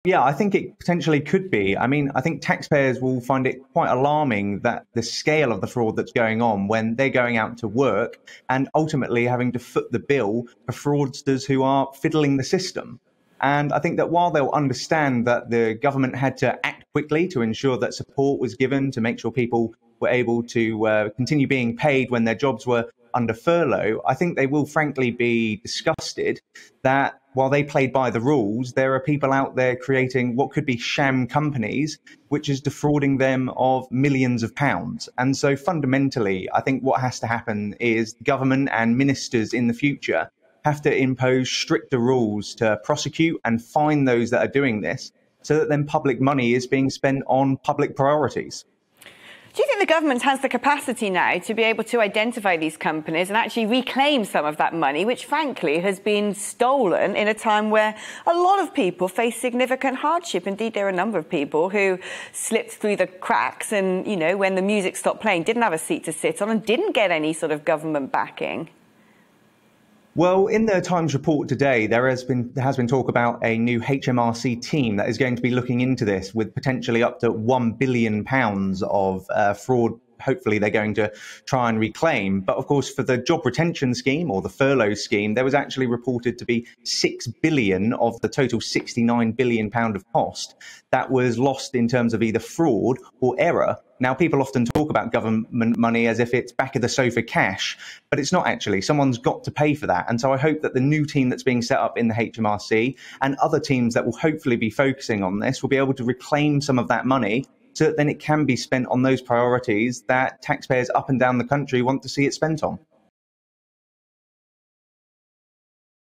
Yeah, I think it potentially could be. I mean, I think taxpayers will find it quite alarming that the scale of the fraud that's going on when they're going out to work and ultimately having to foot the bill for fraudsters who are fiddling the system. And I think that while they'll understand that the government had to act quickly to ensure that support was given to make sure people were able to continue being paid when their jobs were under furlough, I think they will frankly be disgusted that while they played by the rules, there are people out there creating what could be sham companies, which is defrauding them of millions of pounds. And so fundamentally, I think what has to happen is government and ministers in the future have to impose stricter rules to prosecute and fine those that are doing this so that then public money is being spent on public priorities. Do you think the government has the capacity now to be able to identify these companies and actually reclaim some of that money, which frankly has been stolen in a time where a lot of people face significant hardship? Indeed, there are a number of people who slipped through the cracks and, you know, when the music stopped playing, didn't have a seat to sit on and didn't get any sort of government backing. Well, in the Times report today, there has been talk about a new HMRC team that is going to be looking into this with potentially up to £1 billion of fraud. Hopefully they're going to try and reclaim. But of course, for the job retention scheme or the furlough scheme, there was actually reported to be £6 billion of the total £69 billion of cost that was lost in terms of either fraud or error. Now, people often talk about government money as if it's back of the sofa cash, but it's not actually. Someone's got to pay for that. And so I hope that the new team that's being set up in the HMRC and other teams that will hopefully be focusing on this will be able to reclaim some of that money so that then it can be spent on those priorities that taxpayers up and down the country want to see it spent on.